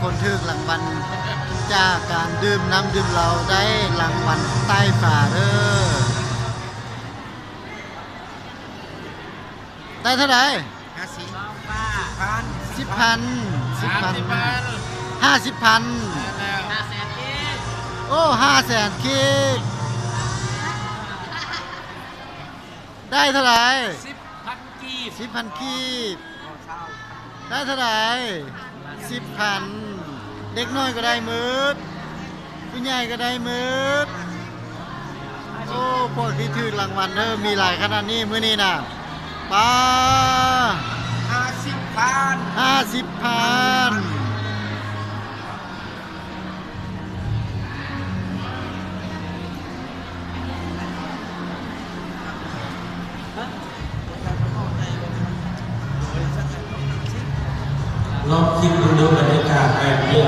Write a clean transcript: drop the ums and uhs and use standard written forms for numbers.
คนถึกรางวัลจากการดื่มน้ำดื่มเหล้าได้รางวัลใต้ฝ่าเด้อได้เท่าไหร่10,000 50,000โอ้500,000คิกได้เท่าไหร่10,000กีบได้เท่าไหร่10,000เด็กน้อยก็ได้มืดผู้ใหญ่ก็ได้มืดโอ้พวกที่ถือรางวัลมีหลายขนาดนี้มื้อนี้น่ะป้า50,000ลองคิดดูบรรยากาศแบบนี้